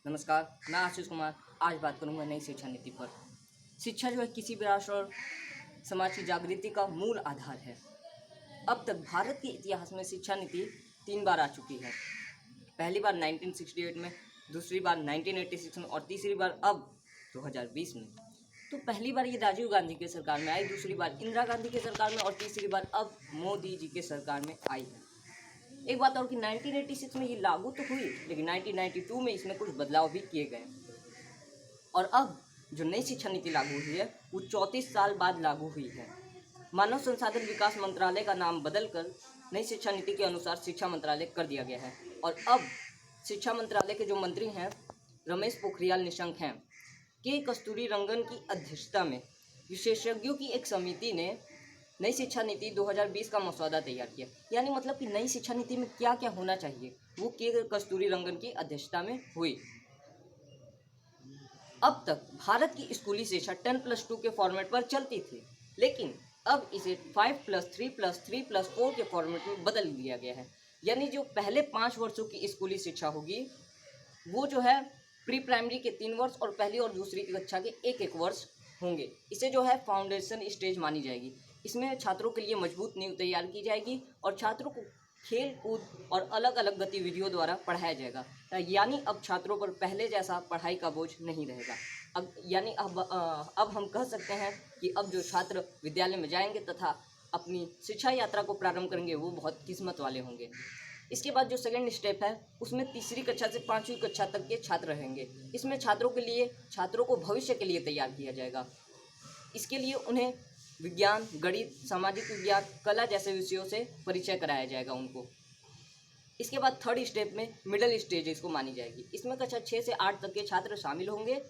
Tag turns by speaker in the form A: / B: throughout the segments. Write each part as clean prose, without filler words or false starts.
A: नमस्कार, मैं आशीष कुमार। आज बात करूंगा नई शिक्षा नीति पर। शिक्षा जो है किसी भी राष्ट्र और समाज की जागृति का मूल आधार है। अब तक भारत के इतिहास में शिक्षा नीति 3 बार आ चुकी है। पहली बार 1968 में, दूसरी बार 1986 में और तीसरी बार अब 2020 में। तो पहली बार ये राजीव गांधी के सरकार में आई, दूसरी बार इंदिरा गांधी के सरकार में और तीसरी बार अब मोदी जी के सरकार में आई है। एक बात और कि 1986 में ये लागू तो हुई, लेकिन 1992 में इसमें कुछ बदलाव भी किए गए और अब जो नई शिक्षा नीति लागू हुई है वो 34 साल बाद लागू हुई है। मानव संसाधन विकास मंत्रालय का नाम बदलकर नई शिक्षा नीति के अनुसार शिक्षा मंत्रालय कर दिया गया है और अब शिक्षा मंत्रालय के जो मंत्री हैं रमेश पोखरियाल निशंक हैं। के कस्तूरी रंगन की अध्यक्षता में विशेषज्ञों की एक समिति ने नई शिक्षा नीति 2020 का मसौदा तैयार किया। यानी मतलब कि नई शिक्षा नीति में क्या क्या होना चाहिए वो के कस्तूरी रंगन की अध्यक्षता में हुई। अब तक भारत की स्कूली शिक्षा 10+2 के फॉर्मेट पर चलती थी, लेकिन अब इसे 5+3+3+4 के फॉर्मेट में बदल दिया गया है। यानी जो पहले 5 वर्षों की स्कूली शिक्षा होगी वो जो है प्री प्राइमरी के 3 वर्ष और पहली और दूसरी कक्षा के 1-1 वर्ष होंगे। इसे जो है फाउंडेशन स्टेज मानी जाएगी। इसमें छात्रों के लिए मजबूत नींव तैयार की जाएगी और छात्रों को खेल कूद और अलग अलग गतिविधियों द्वारा पढ़ाया जाएगा। यानी अब छात्रों पर पहले जैसा पढ़ाई का बोझ नहीं रहेगा। अब हम कह सकते हैं कि अब जो छात्र विद्यालय में जाएंगे तथा अपनी शिक्षा यात्रा को प्रारंभ करेंगे वो बहुत किस्मत वाले होंगे। इसके बाद जो सेकेंड स्टेप है उसमें तीसरी कक्षा से 5वीं कक्षा तक के छात्र रहेंगे। इसमें छात्रों को भविष्य के लिए तैयार किया जाएगा। इसके लिए उन्हें विज्ञान, गणित, सामाजिक विज्ञान, कला जैसे विषयों से परिचय कराया जाएगा उनको। इसके बाद थर्ड स्टेप में मिडिल स्टेज इसको मानी जाएगी। इसमें कक्षा 6 से 8 तक के छात्र शामिल होंगे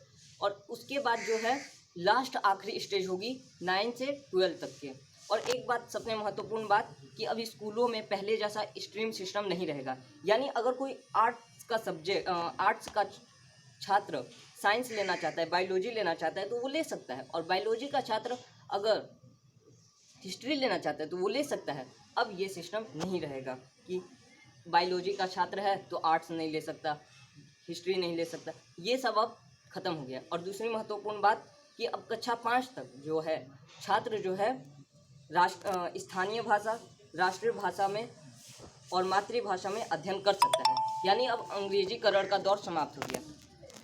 A: और उसके बाद जो है लास्ट आखिरी स्टेज होगी 9 से 12 तक के। और एक बात सबसे महत्वपूर्ण बात कि अब स्कूलों में पहले जैसा स्ट्रीम सिस्टम नहीं रहेगा। यानी अगर कोई आर्ट्स का छात्र साइंस लेना चाहता है, बायोलॉजी लेना चाहता है तो वो ले सकता है, और बायोलॉजी का छात्र अगर हिस्ट्री लेना चाहता है तो वो ले सकता है। अब ये सिस्टम नहीं रहेगा कि बायोलॉजी का छात्र है तो आर्ट्स नहीं ले सकता, हिस्ट्री नहीं ले सकता। ये सब अब खत्म हो गया। और दूसरी महत्वपूर्ण बात कि अब कक्षा 5 तक जो है छात्र जो है स्थानीय भाषा, राष्ट्रीय भाषा में और मातृभाषा में अध्ययन कर सकता है। यानी अब अंग्रेजीकरण का दौर समाप्त हो गया।